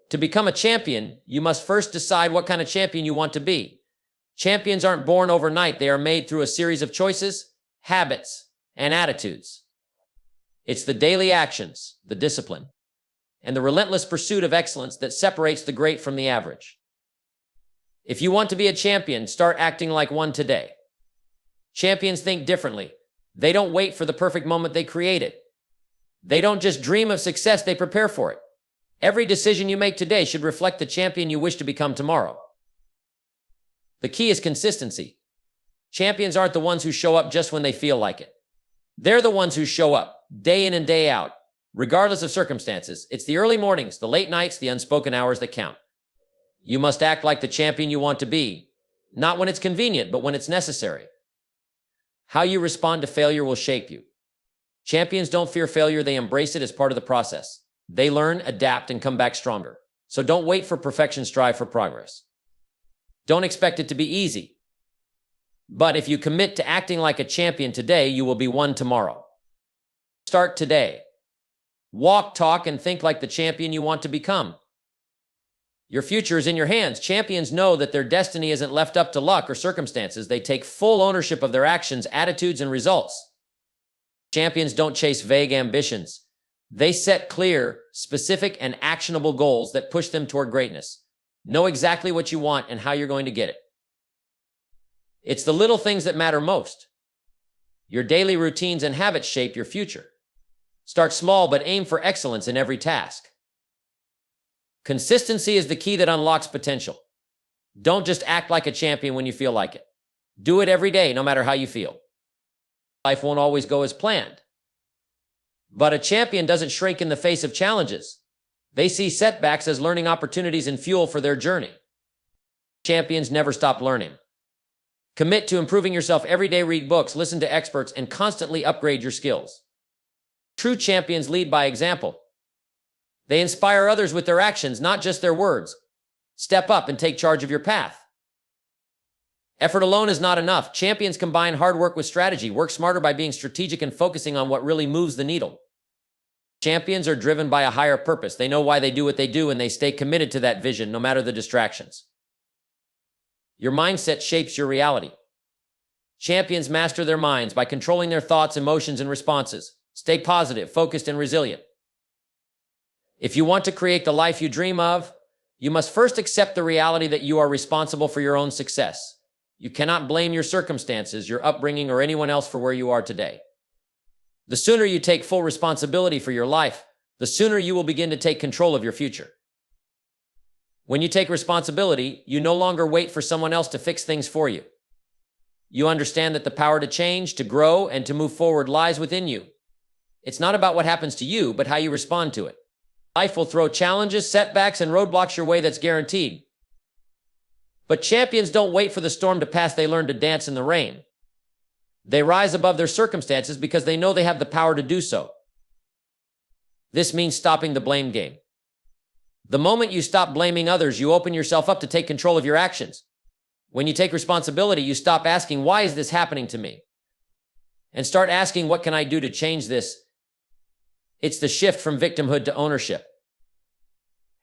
To become a champion, you must first decide what kind of champion you want to be. Champions aren't born overnight. They are made through a series of choices, habits, and attitudes. It's the daily actions, the discipline, and the relentless pursuit of excellence that separates the great from the average. If you want to be a champion, start acting like one today. Champions think differently. They don't wait for the perfect moment, they create it. They don't just dream of success, they prepare for it. Every decision you make today should reflect the champion you wish to become tomorrow. The key is consistency. Champions aren't the ones who show up just when they feel like it. They're the ones who show up, day in and day out, regardless of circumstances. It's the early mornings, the late nights, the unspoken hours that count. You must act like the champion you want to be, not when it's convenient, but when it's necessary. How you respond to failure will shape you. Champions don't fear failure, they embrace it as part of the process. They learn, adapt, and come back stronger. So don't wait for perfection, strive for progress. Don't expect it to be easy. But if you commit to acting like a champion today, you will be one tomorrow. Start today. Walk, talk, and think like the champion you want to become. Your future is in your hands. Champions know that their destiny isn't left up to luck or circumstances. They take full ownership of their actions, attitudes, and results. Champions don't chase vague ambitions. They set clear, specific, and actionable goals that push them toward greatness. Know exactly what you want and how you're going to get it. It's the little things that matter most. Your daily routines and habits shape your future. Start small, but aim for excellence in every task. Consistency is the key that unlocks potential. Don't just act like a champion when you feel like it. Do it every day, no matter how you feel. Life won't always go as planned. But a champion doesn't shrink in the face of challenges. They see setbacks as learning opportunities and fuel for their journey. Champions never stop learning. Commit to improving yourself every day, read books, listen to experts, and constantly upgrade your skills. True champions lead by example. They inspire others with their actions, not just their words. Step up and take charge of your path. Effort alone is not enough. Champions combine hard work with strategy. Work smarter by being strategic and focusing on what really moves the needle. Champions are driven by a higher purpose. They know why they do what they do, and they stay committed to that vision no matter the distractions. Your mindset shapes your reality. Champions master their minds by controlling their thoughts, emotions, and responses. Stay positive, focused, and resilient. If you want to create the life you dream of, you must first accept the reality that you are responsible for your own success. You cannot blame your circumstances, your upbringing, or anyone else for where you are today. The sooner you take full responsibility for your life, the sooner you will begin to take control of your future. When you take responsibility, you no longer wait for someone else to fix things for you. You understand that the power to change, to grow, and to move forward lies within you. It's not about what happens to you, but how you respond to it. Life will throw challenges, setbacks, and roadblocks your way, that's guaranteed. But champions don't wait for the storm to pass, they learn to dance in the rain. They rise above their circumstances because they know they have the power to do so. This means stopping the blame game. The moment you stop blaming others, you open yourself up to take control of your actions. When you take responsibility, you stop asking, why is this happening to me? And start asking, what can I do to change this? It's the shift from victimhood to ownership.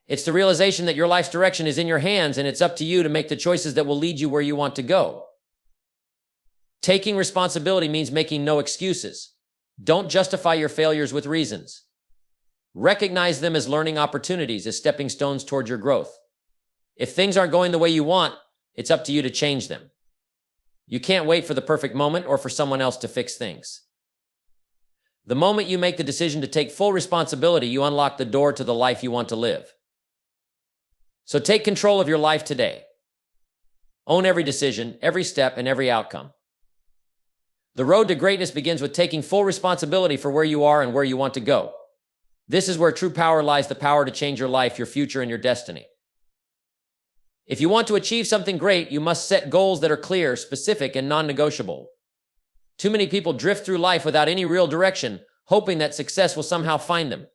It's the realization that your life's direction is in your hands, and it's up to you to make the choices that will lead you where you want to go. Taking responsibility means making no excuses. Don't justify your failures with reasons. Recognize them as learning opportunities, as stepping stones toward your growth. If things aren't going the way you want, it's up to you to change them. You can't wait for the perfect moment or for someone else to fix things. The moment you make the decision to take full responsibility, you unlock the door to the life you want to live. So take control of your life today. Own every decision, every step, and every outcome. The road to greatness begins with taking full responsibility for where you are and where you want to go. This is where true power lies, the power to change your life, your future, and your destiny. If you want to achieve something great, you must set goals that are clear, specific, and non-negotiable. Too many people drift through life without any real direction, hoping that success will somehow find them.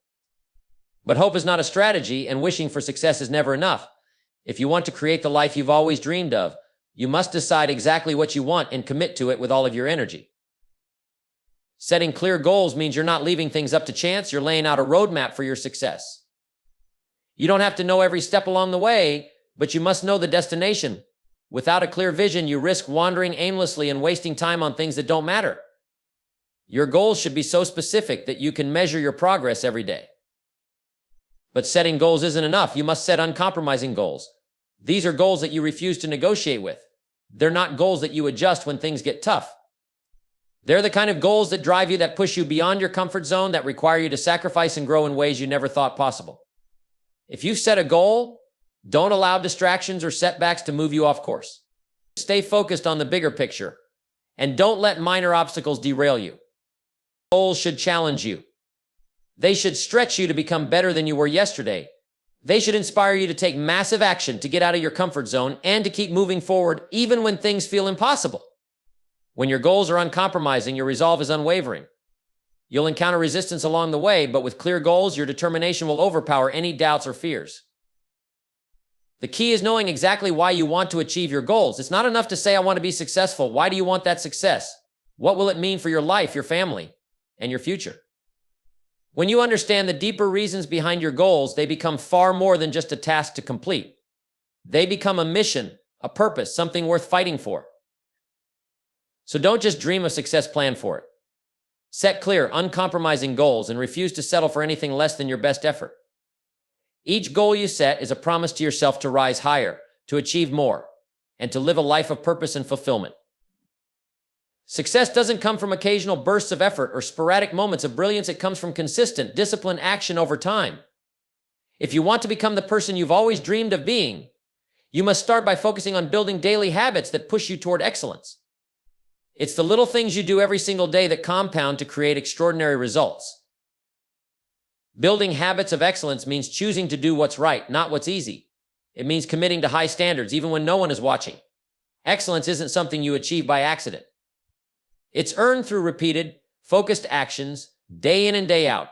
But hope is not a strategy, and wishing for success is never enough. If you want to create the life you've always dreamed of, you must decide exactly what you want and commit to it with all of your energy. Setting clear goals means you're not leaving things up to chance, you're laying out a roadmap for your success. You don't have to know every step along the way, but you must know the destination. Without a clear vision, you risk wandering aimlessly and wasting time on things that don't matter. Your goals should be so specific that you can measure your progress every day. But setting goals isn't enough. You must set uncompromising goals. These are goals that you refuse to negotiate with. They're not goals that you adjust when things get tough. They're the kind of goals that drive you, that push you beyond your comfort zone, that require you to sacrifice and grow in ways you never thought possible. If you set a goal, don't allow distractions or setbacks to move you off course. Stay focused on the bigger picture, and don't let minor obstacles derail you. Goals should challenge you. They should stretch you to become better than you were yesterday. They should inspire you to take massive action, to get out of your comfort zone, and to keep moving forward even when things feel impossible. When your goals are uncompromising, your resolve is unwavering. You'll encounter resistance along the way, but with clear goals, your determination will overpower any doubts or fears. The key is knowing exactly why you want to achieve your goals. It's not enough to say, I want to be successful. Why do you want that success? What will it mean for your life, your family, and your future? When you understand the deeper reasons behind your goals, they become far more than just a task to complete. They become a mission, a purpose, something worth fighting for. So don't just dream a success, plan for it. Set clear, uncompromising goals and refuse to settle for anything less than your best effort. Each goal you set is a promise to yourself to rise higher, to achieve more, and to live a life of purpose and fulfillment. Success doesn't come from occasional bursts of effort or sporadic moments of brilliance. It comes from consistent, disciplined action over time. If you want to become the person you've always dreamed of being, you must start by focusing on building daily habits that push you toward excellence. It's the little things you do every single day that compound to create extraordinary results. Building habits of excellence means choosing to do what's right, not what's easy. It means committing to high standards even when no one is watching. Excellence isn't something you achieve by accident. It's earned through repeated, focused actions, day in and day out.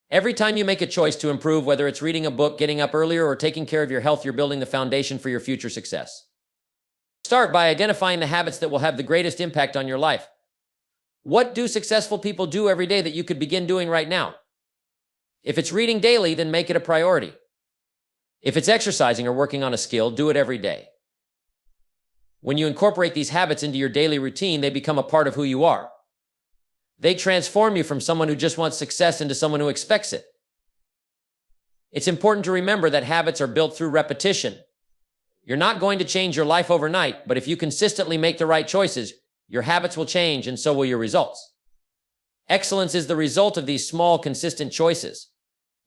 Every time you make a choice to improve, whether it's reading a book, getting up earlier, or taking care of your health, you're building the foundation for your future success. Start by identifying the habits that will have the greatest impact on your life. What do successful people do every day that you could begin doing right now? If it's reading daily, then make it a priority. If it's exercising or working on a skill, do it every day. When you incorporate these habits into your daily routine, they become a part of who you are. They transform you from someone who just wants success into someone who expects it. It's important to remember that habits are built through repetition. You're not going to change your life overnight, but if you consistently make the right choices, your habits will change and so will your results. Excellence is the result of these small, consistent choices.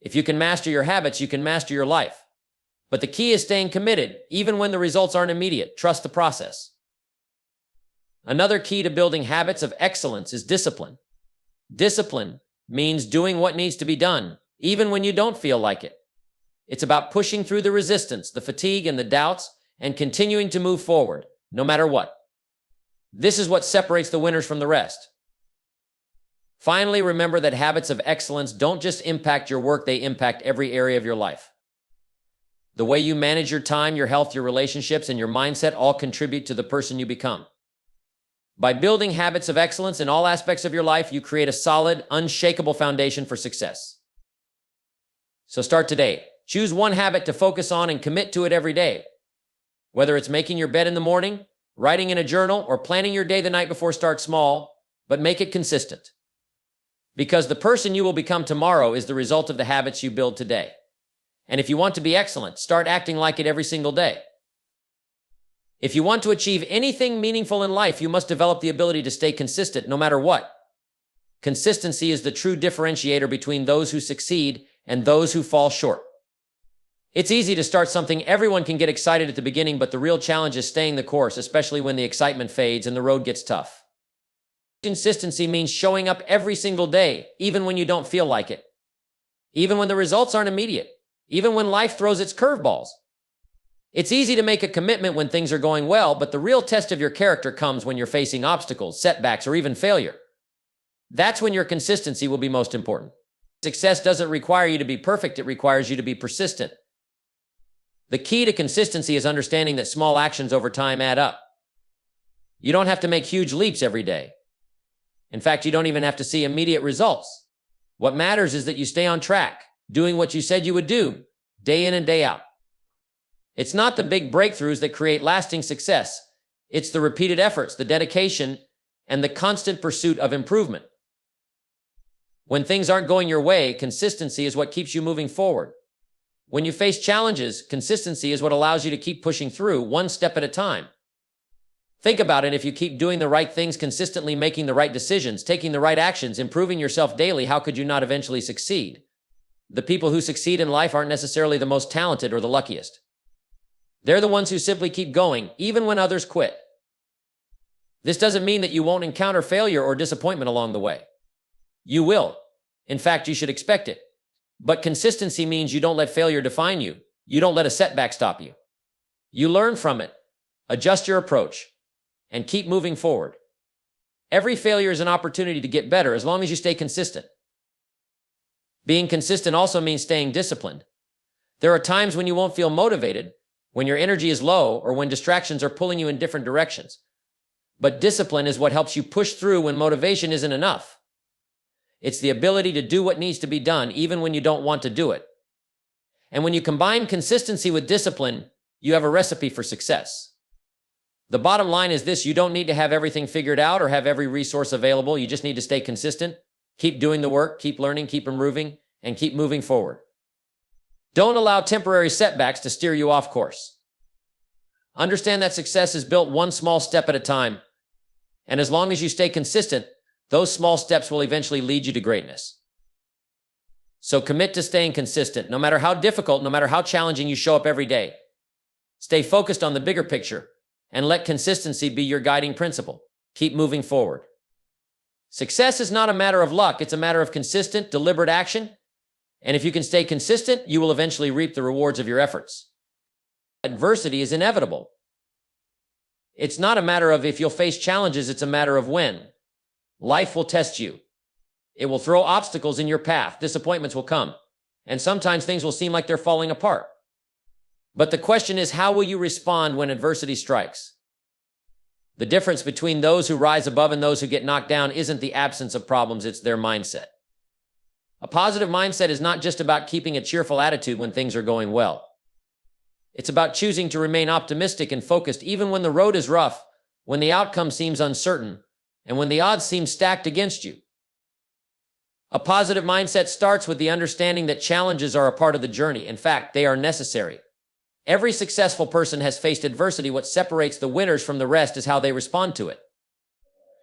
If you can master your habits, you can master your life. But the key is staying committed, even when the results aren't immediate. Trust the process. Another key to building habits of excellence is discipline. Discipline means doing what needs to be done, even when you don't feel like it. It's about pushing through the resistance, the fatigue, and the doubts, and continuing to move forward, no matter what. This is what separates the winners from the rest. Finally, remember that habits of excellence don't just impact your work, they impact every area of your life. The way you manage your time, your health, your relationships, and your mindset all contribute to the person you become. By building habits of excellence in all aspects of your life, you create a solid, unshakable foundation for success. So start today. Choose one habit to focus on and commit to it every day. Whether it's making your bed in the morning, writing in a journal, or planning your day the night before, start small, but make it consistent. Because the person you will become tomorrow is the result of the habits you build today. And if you want to be excellent, start acting like it every single day. If you want to achieve anything meaningful in life, you must develop the ability to stay consistent no matter what. Consistency is the true differentiator between those who succeed and those who fall short. It's easy to start something. Everyone can get excited at the beginning, but the real challenge is staying the course, especially when the excitement fades and the road gets tough. Consistency means showing up every single day, even when you don't feel like it. Even when the results aren't immediate. Even when life throws its curveballs. It's easy to make a commitment when things are going well, but the real test of your character comes when you're facing obstacles, setbacks, or even failure. That's when your consistency will be most important. Success doesn't require you to be perfect, it requires you to be persistent. The key to consistency is understanding that small actions over time add up. You don't have to make huge leaps every day. In fact, you don't even have to see immediate results. What matters is that you stay on track, doing what you said you would do, day in and day out. It's not the big breakthroughs that create lasting success. It's the repeated efforts, the dedication, and the constant pursuit of improvement. When things aren't going your way, consistency is what keeps you moving forward. When you face challenges, consistency is what allows you to keep pushing through, one step at a time. Think about it. If you keep doing the right things consistently, making the right decisions, taking the right actions, improving yourself daily, how could you not eventually succeed? The people who succeed in life aren't necessarily the most talented or the luckiest. They're the ones who simply keep going, even when others quit. This doesn't mean that you won't encounter failure or disappointment along the way. You will. In fact, you should expect it. But consistency means you don't let failure define you. You don't let a setback stop you. You learn from it, adjust your approach, and keep moving forward. Every failure is an opportunity to get better as long as you stay consistent. Being consistent also means staying disciplined. There are times when you won't feel motivated, when your energy is low, or when distractions are pulling you in different directions. But discipline is what helps you push through when motivation isn't enough. It's the ability to do what needs to be done even when you don't want to do it. And when you combine consistency with discipline, you have a recipe for success. The bottom line is this: you don't need to have everything figured out or have every resource available. You just need to stay consistent, keep doing the work, keep learning, keep improving, and keep moving forward. Don't allow temporary setbacks to steer you off course. Understand that success is built one small step at a time. And as long as you stay consistent, those small steps will eventually lead you to greatness. So commit to staying consistent, no matter how difficult, no matter how challenging you show up every day. Stay focused on the bigger picture and let consistency be your guiding principle. Keep moving forward. Success is not a matter of luck. It's a matter of consistent, deliberate action. And if you can stay consistent, you will eventually reap the rewards of your efforts. Adversity is inevitable. It's not a matter of if you'll face challenges, it's a matter of when. Life will test you. It will throw obstacles in your path. Disappointments will come. And sometimes things will seem like they're falling apart. But the question is, how will you respond when adversity strikes? The difference between those who rise above and those who get knocked down isn't the absence of problems, it's their mindset. A positive mindset is not just about keeping a cheerful attitude when things are going well. It's about choosing to remain optimistic and focused even when the road is rough, when the outcome seems uncertain, and when the odds seem stacked against you. A positive mindset starts with the understanding that challenges are a part of the journey. In fact, they are necessary. Every successful person has faced adversity. What separates the winners from the rest is how they respond to it.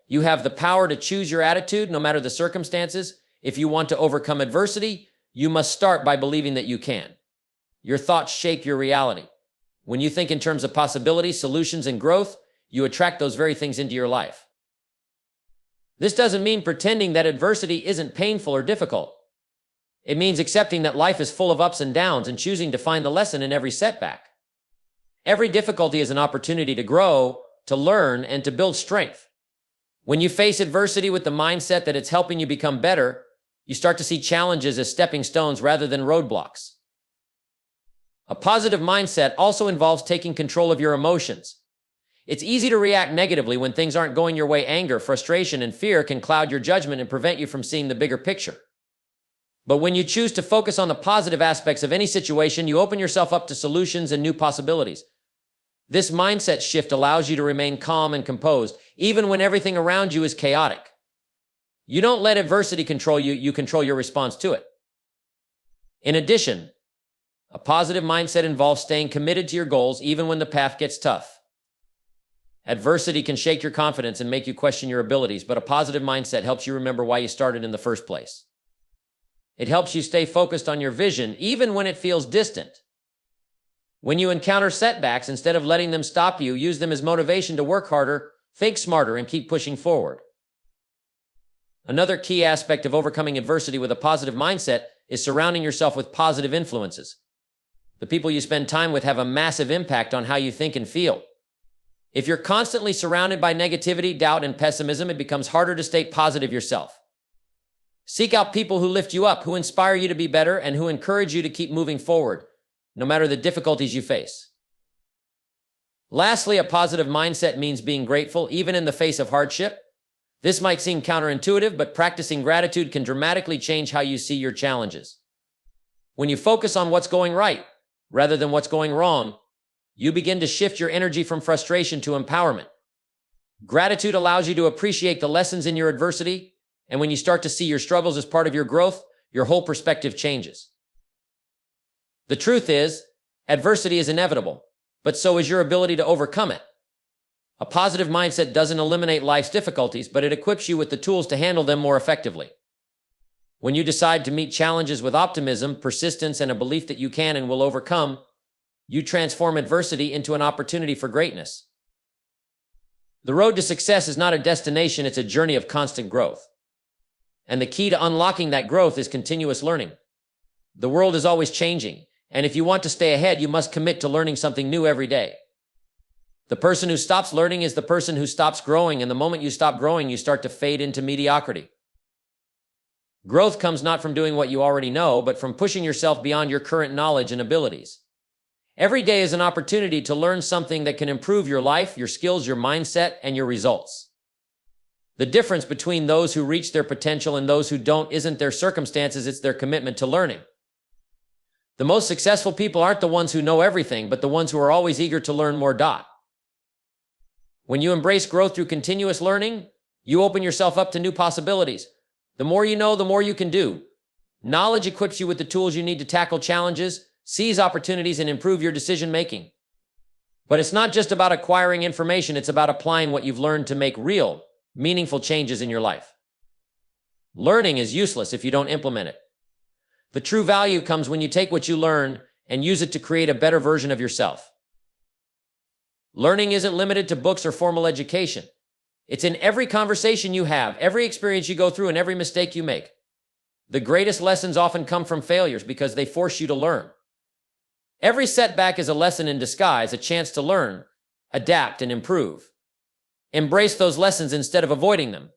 You have the power to choose your attitude no matter the circumstances. If you want to overcome adversity, you must start by believing that you can. Your thoughts shape your reality. When you think in terms of possibilities, solutions, and growth, you attract those very things into your life. This doesn't mean pretending that adversity isn't painful or difficult. It means accepting that life is full of ups and downs and choosing to find the lesson in every setback. Every difficulty is an opportunity to grow, to learn, and to build strength. When you face adversity with the mindset that it's helping you become better, you start to see challenges as stepping stones rather than roadblocks. A positive mindset also involves taking control of your emotions. It's easy to react negatively when things aren't going your way. Anger, frustration, and fear can cloud your judgment and prevent you from seeing the bigger picture. But when you choose to focus on the positive aspects of any situation, you open yourself up to solutions and new possibilities. This mindset shift allows you to remain calm and composed, even when everything around you is chaotic. You don't let adversity control you, you control your response to it. In addition, a positive mindset involves staying committed to your goals even when the path gets tough. Adversity can shake your confidence and make you question your abilities, but a positive mindset helps you remember why you started in the first place. It helps you stay focused on your vision even when it feels distant. When you encounter setbacks, instead of letting them stop you, use them as motivation to work harder, think smarter, and keep pushing forward. Another key aspect of overcoming adversity with a positive mindset is surrounding yourself with positive influences. The people you spend time with have a massive impact on how you think and feel. If you're constantly surrounded by negativity, doubt, and pessimism, it becomes harder to stay positive yourself. Seek out people who lift you up, who inspire you to be better, and who encourage you to keep moving forward, no matter the difficulties you face. Lastly, a positive mindset means being grateful even in the face of hardship. This might seem counterintuitive, but practicing gratitude can dramatically change how you see your challenges. When you focus on what's going right rather than what's going wrong, you begin to shift your energy from frustration to empowerment. Gratitude allows you to appreciate the lessons in your adversity, and when you start to see your struggles as part of your growth, your whole perspective changes. The truth is, adversity is inevitable, but so is your ability to overcome it. A positive mindset doesn't eliminate life's difficulties, but it equips you with the tools to handle them more effectively. When you decide to meet challenges with optimism, persistence, and a belief that you can and will overcome, you transform adversity into an opportunity for greatness. The road to success is not a destination, it's a journey of constant growth. And the key to unlocking that growth is continuous learning. The world is always changing, and if you want to stay ahead, you must commit to learning something new every day. The person who stops learning is the person who stops growing, and the moment you stop growing, you start to fade into mediocrity. Growth comes not from doing what you already know, but from pushing yourself beyond your current knowledge and abilities. Every day is an opportunity to learn something that can improve your life, your skills, your mindset, and your results. The difference between those who reach their potential and those who don't isn't their circumstances, it's their commitment to learning. The most successful people aren't the ones who know everything, but the ones who are always eager to learn more. When you embrace growth through continuous learning, you open yourself up to new possibilities. The more you know, the more you can do. Knowledge equips you with the tools you need to tackle challenges, seize opportunities, and improve your decision-making. But it's not just about acquiring information, it's about applying what you've learned to make real, meaningful changes in your life. Learning is useless if you don't implement it. The true value comes when you take what you learn and use it to create a better version of yourself. Learning isn't limited to books or formal education. It's in every conversation you have, every experience you go through, and every mistake you make. The greatest lessons often come from failures because they force you to learn. Every setback is a lesson in disguise, a chance to learn, adapt, and improve. Embrace those lessons instead of avoiding them.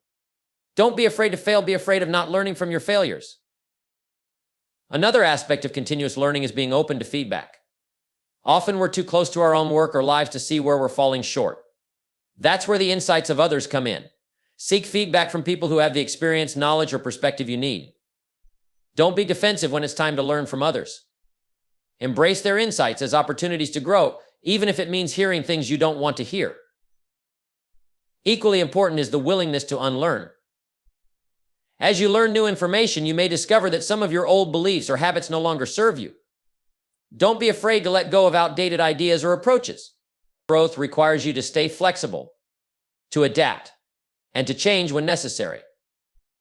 Don't be afraid to fail, be afraid of not learning from your failures. Another aspect of continuous learning is being open to feedback. Often we're too close to our own work or lives to see where we're falling short. That's where the insights of others come in. Seek feedback from people who have the experience, knowledge, or perspective you need. Don't be defensive when it's time to learn from others. Embrace their insights as opportunities to grow, even if it means hearing things you don't want to hear. Equally important is the willingness to unlearn. As you learn new information, you may discover that some of your old beliefs or habits no longer serve you. Don't be afraid to let go of outdated ideas or approaches. Growth requires you to stay flexible, to adapt, and to change when necessary.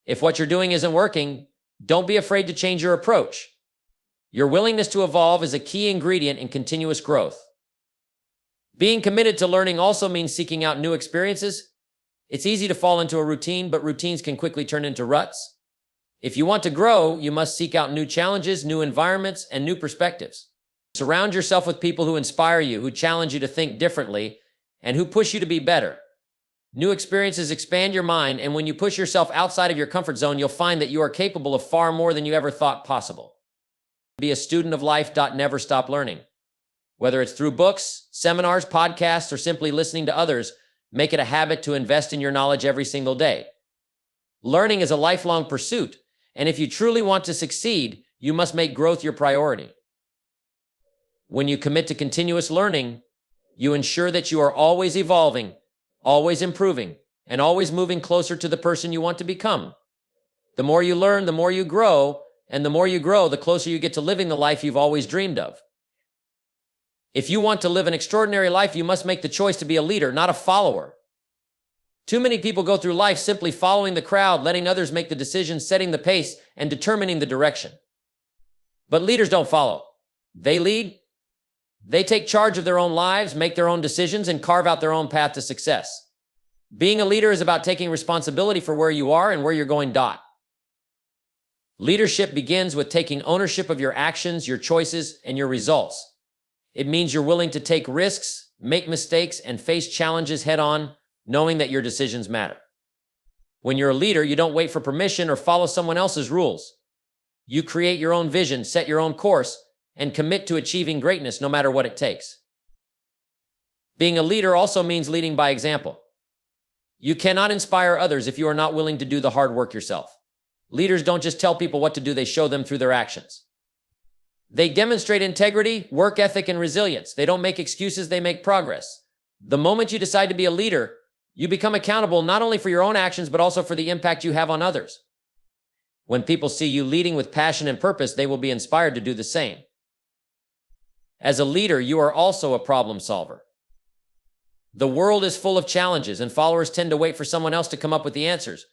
If what you're doing isn't working, don't be afraid to change your approach. Your willingness to evolve is a key ingredient in continuous growth. Being committed to learning also means seeking out new experiences. It's easy to fall into a routine, but routines can quickly turn into ruts. If you want to grow, you must seek out new challenges, new environments, and new perspectives. Surround yourself with people who inspire you, who challenge you to think differently, and who push you to be better. New experiences expand your mind, and when you push yourself outside of your comfort zone, you'll find that you are capable of far more than you ever thought possible. Be a student of life. Never stop learning. Whether it's through books, seminars, podcasts, or simply listening to others, make it a habit to invest in your knowledge every single day. Learning is a lifelong pursuit, and if you truly want to succeed, you must make growth your priority. When you commit to continuous learning, you ensure that you are always evolving, always improving, and always moving closer to the person you want to become. The more you learn, the more you grow, and the more you grow, the closer you get to living the life you've always dreamed of. If you want to live an extraordinary life, you must make the choice to be a leader, not a follower. Too many people go through life simply following the crowd, letting others make the decisions, setting the pace, and determining the direction. But leaders don't follow. They lead. They take charge of their own lives, make their own decisions, and carve out their own path to success. Being a leader is about taking responsibility for where you are and where you're going. Leadership begins with taking ownership of your actions, your choices, and your results. It means you're willing to take risks, make mistakes, and face challenges head on, knowing that your decisions matter. When you're a leader, you don't wait for permission or follow someone else's rules. You create your own vision, set your own course, and commit to achieving greatness no matter what it takes. Being a leader also means leading by example. You cannot inspire others if you are not willing to do the hard work yourself. Leaders don't just tell people what to do, they show them through their actions. They demonstrate integrity, work ethic, and resilience. They don't make excuses, they make progress. The moment you decide to be a leader, you become accountable not only for your own actions, but also for the impact you have on others. When people see you leading with passion and purpose, they will be inspired to do the same. As a leader, you are also a problem solver. The world is full of challenges, and followers tend to wait for someone else to come up with the answers.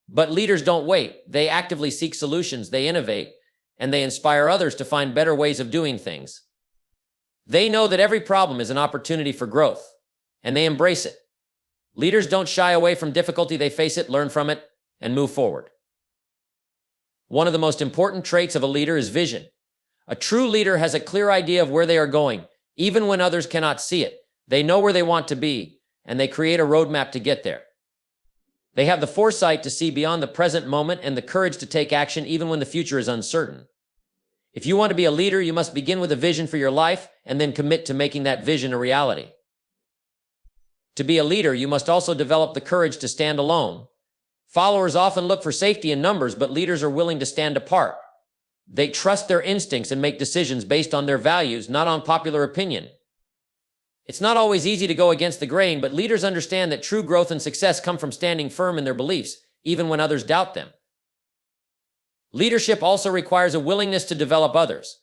But leaders don't wait. They actively seek solutions, they innovate, and they inspire others to find better ways of doing things. They know that every problem is an opportunity for growth, and they embrace it. Leaders don't shy away from difficulty, they face it, learn from it, and move forward. One of the most important traits of a leader is vision. A true leader has a clear idea of where they are going, even when others cannot see it. They know where they want to be, and they create a roadmap to get there. They have the foresight to see beyond the present moment and the courage to take action even when the future is uncertain. If you want to be a leader, you must begin with a vision for your life and then commit to making that vision a reality. To be a leader, you must also develop the courage to stand alone. Followers often look for safety in numbers, but leaders are willing to stand apart. They trust their instincts and make decisions based on their values, not on popular opinion. It's not always easy to go against the grain, but leaders understand that true growth and success come from standing firm in their beliefs, even when others doubt them. Leadership also requires a willingness to develop others.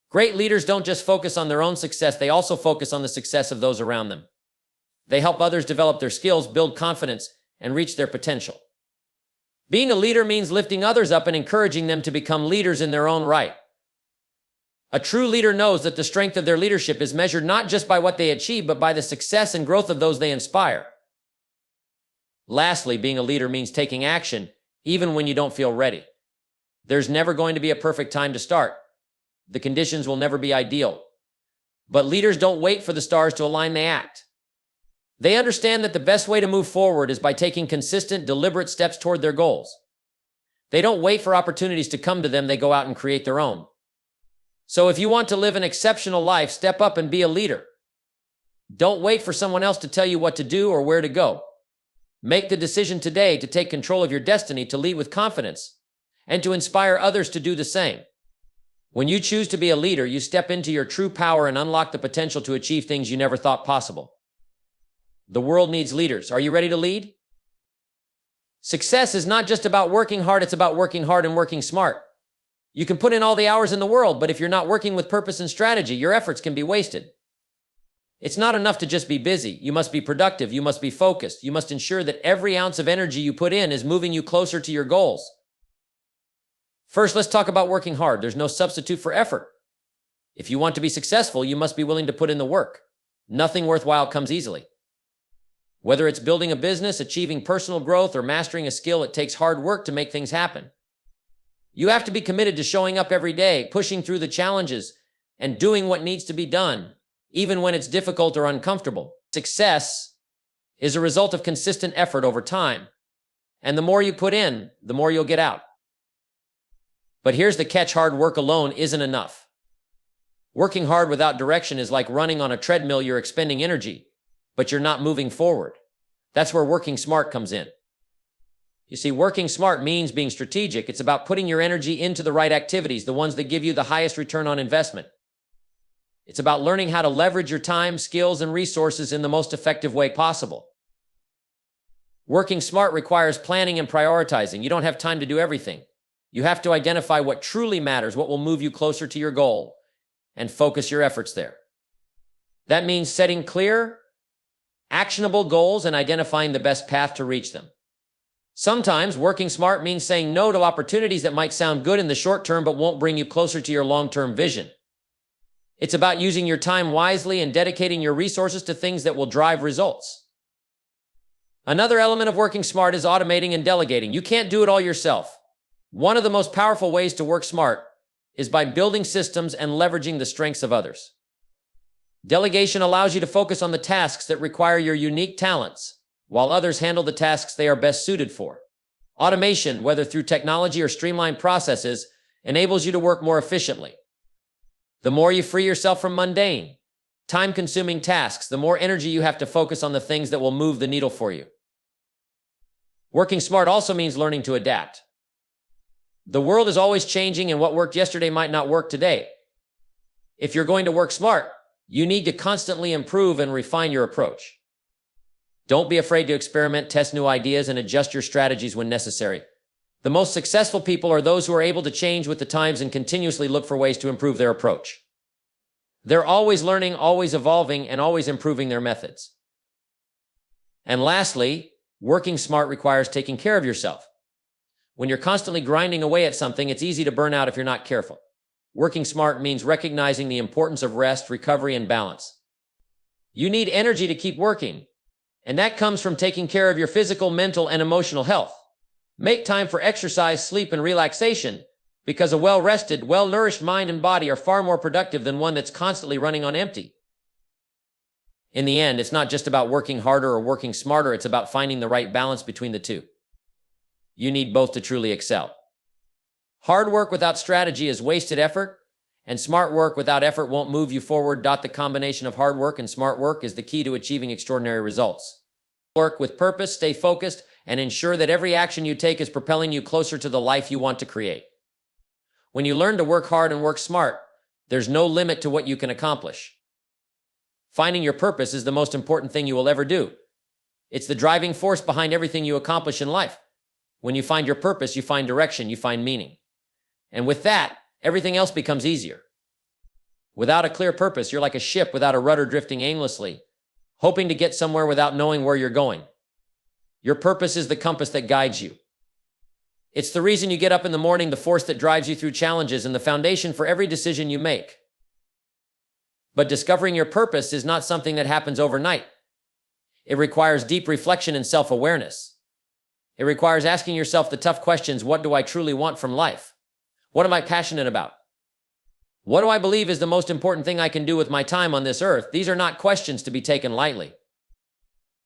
Great leaders don't just focus on their own success, they also focus on the success of those around them. They help others develop their skills, build confidence, and reach their potential. Being a leader means lifting others up and encouraging them to become leaders in their own right. A true leader knows that the strength of their leadership is measured not just by what they achieve, but by the success and growth of those they inspire. Lastly, being a leader means taking action, even when you don't feel ready. There's never going to be a perfect time to start. The conditions will never be ideal. But leaders don't wait for the stars to align, they act. They understand that the best way to move forward is by taking consistent, deliberate steps toward their goals. They don't wait for opportunities to come to them, they go out and create their own. So if you want to live an exceptional life, step up and be a leader. Don't wait for someone else to tell you what to do or where to go. Make the decision today to take control of your destiny, to lead with confidence, and to inspire others to do the same. When you choose to be a leader, you step into your true power and unlock the potential to achieve things you never thought possible. The world needs leaders. Are you ready to lead? Success is not just about working hard, it's about working hard and working smart. You can put in all the hours in the world, but if you're not working with purpose and strategy, your efforts can be wasted. It's not enough to just be busy. You must be productive. You must be focused. You must ensure that every ounce of energy you put in is moving you closer to your goals. First, let's talk about working hard. There's no substitute for effort. If you want to be successful, you must be willing to put in the work. Nothing worthwhile comes easily. Whether it's building a business, achieving personal growth, or mastering a skill, it takes hard work to make things happen. You have to be committed to showing up every day, pushing through the challenges, and doing what needs to be done, even when it's difficult or uncomfortable. Success is a result of consistent effort over time, and the more you put in, the more you'll get out. But here's the catch: hard work alone isn't enough. Working hard without direction is like running on a treadmill. You're expending energy, but you're not moving forward. That's where working smart comes in. You see, working smart means being strategic. It's about putting your energy into the right activities, the ones that give you the highest return on investment. It's about learning how to leverage your time, skills, and resources in the most effective way possible. Working smart requires planning and prioritizing. You don't have time to do everything. You have to identify what truly matters, what will move you closer to your goal, and focus your efforts there. That means setting clear, actionable goals and identifying the best path to reach them. Sometimes working smart means saying no to opportunities that might sound good in the short term but won't bring you closer to your long-term vision. It's about using your time wisely and dedicating your resources to things that will drive results. Another element of working smart is automating and delegating. You can't do it all yourself. One of the most powerful ways to work smart is by building systems and leveraging the strengths of others. Delegation allows you to focus on the tasks that require your unique talents, while others handle the tasks they are best suited for. Automation, whether through technology or streamlined processes, enables you to work more efficiently. The more you free yourself from mundane, time-consuming tasks, the more energy you have to focus on the things that will move the needle for you. Working smart also means learning to adapt. The world is always changing, and what worked yesterday might not work today. If you're going to work smart, you need to constantly improve and refine your approach. Don't be afraid to experiment, test new ideas, and adjust your strategies when necessary. The most successful people are those who are able to change with the times and continuously look for ways to improve their approach. They're always learning, always evolving, and always improving their methods. And lastly, working smart requires taking care of yourself. When you're constantly grinding away at something, it's easy to burn out if you're not careful. Working smart means recognizing the importance of rest, recovery, and balance. You need energy to keep working, and that comes from taking care of your physical, mental, and emotional health. Make time for exercise, sleep, and relaxation, because a well-rested, well-nourished mind and body are far more productive than one that's constantly running on empty. In the end, it's not just about working harder or working smarter, it's about finding the right balance between the two. You need both to truly excel. Hard work without strategy is wasted effort, and smart work without effort won't move you forward. The combination of hard work and smart work is the key to achieving extraordinary results. Work with purpose, stay focused, and ensure that every action you take is propelling you closer to the life you want to create. When you learn to work hard and work smart, there's no limit to what you can accomplish. Finding your purpose is the most important thing you will ever do. It's the driving force behind everything you accomplish in life. When you find your purpose, you find direction, you find meaning. And with that, everything else becomes easier. Without a clear purpose, you're like a ship without a rudder drifting aimlessly, hoping to get somewhere without knowing where you're going. Your purpose is the compass that guides you. It's the reason you get up in the morning, the force that drives you through challenges, and the foundation for every decision you make. But discovering your purpose is not something that happens overnight. It requires deep reflection and self-awareness. It requires asking yourself the tough questions: what do I truly want from life? What am I passionate about? What do I believe is the most important thing I can do with my time on this earth? These are not questions to be taken lightly.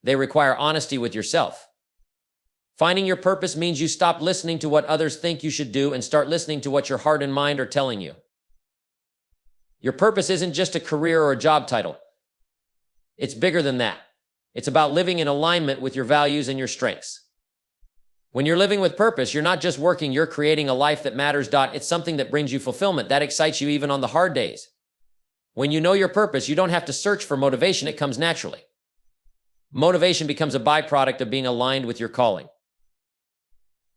They require honesty with yourself. Finding your purpose means you stop listening to what others think you should do and start listening to what your heart and mind are telling you. Your purpose isn't just a career or a job title. It's bigger than that. It's about living in alignment with your values and your strengths. When you're living with purpose, you're not just working, you're creating a life that matters. It's something that brings you fulfillment, that excites you even on the hard days. When you know your purpose, you don't have to search for motivation, it comes naturally. Motivation becomes a byproduct of being aligned with your calling.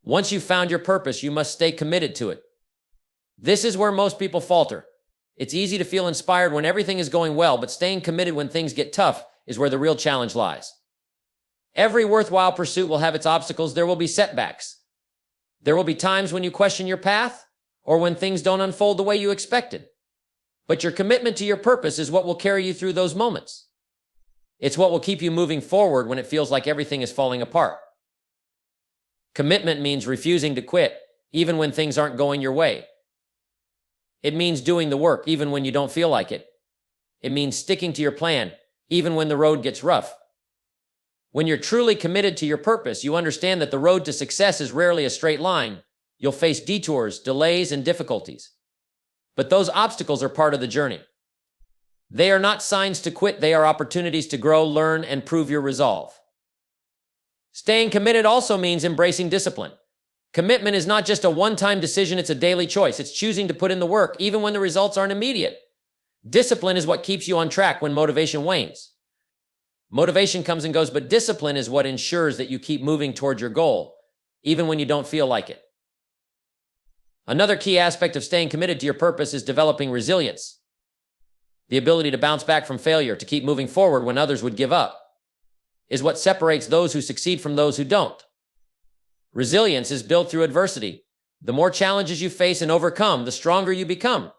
Once you've found your purpose, you must stay committed to it. This is where most people falter. It's easy to feel inspired when everything is going well, but staying committed when things get tough is where the real challenge lies. Every worthwhile pursuit will have its obstacles. There will be setbacks. There will be times when you question your path or when things don't unfold the way you expected. But your commitment to your purpose is what will carry you through those moments. It's what will keep you moving forward when it feels like everything is falling apart. Commitment means refusing to quit, even when things aren't going your way. It means doing the work, even when you don't feel like it. It means sticking to your plan, even when the road gets rough. When you're truly committed to your purpose, you understand that the road to success is rarely a straight line. You'll face detours, delays, and difficulties. But those obstacles are part of the journey. They are not signs to quit, they are opportunities to grow, learn, and prove your resolve. Staying committed also means embracing discipline. Commitment is not just a one-time decision, it's a daily choice. It's choosing to put in the work, even when the results aren't immediate. Discipline is what keeps you on track when motivation wanes. Motivation comes and goes, but discipline is what ensures that you keep moving toward your goal, even when you don't feel like it. Another key aspect of staying committed to your purpose is developing resilience. The ability to bounce back from failure, to keep moving forward when others would give up, is what separates those who succeed from those who don't. Resilience is built through adversity. The more challenges you face and overcome, the stronger you become.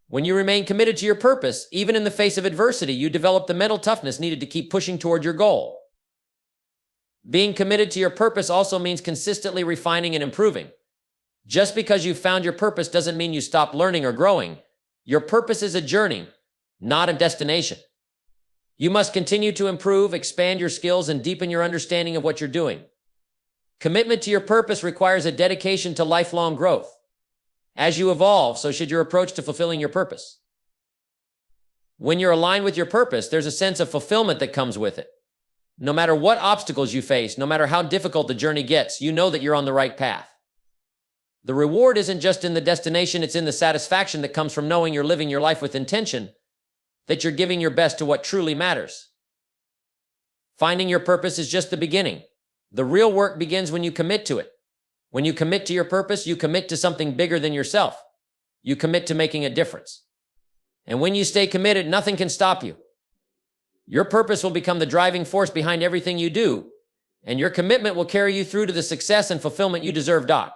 When you remain committed to your purpose, even in the face of adversity, you develop the mental toughness needed to keep pushing toward your goal. Being committed to your purpose also means consistently refining and improving. Just because you've found your purpose doesn't mean you stop learning or growing. Your purpose is a journey, not a destination. You must continue to improve, expand your skills, and deepen your understanding of what you're doing. Commitment to your purpose requires a dedication to lifelong growth. As you evolve, so should your approach to fulfilling your purpose. When you're aligned with your purpose, there's a sense of fulfillment that comes with it. No matter what obstacles you face, no matter how difficult the journey gets, you know that you're on the right path. The reward isn't just in the destination, it's in the satisfaction that comes from knowing you're living your life with intention, that you're giving your best to what truly matters. Finding your purpose is just the beginning. The real work begins when you commit to it. When you commit to your purpose, you commit to something bigger than yourself. You commit to making a difference. And when you stay committed, nothing can stop you. Your purpose will become the driving force behind everything you do, and your commitment will carry you through to the success and fulfillment you deserve, Doc.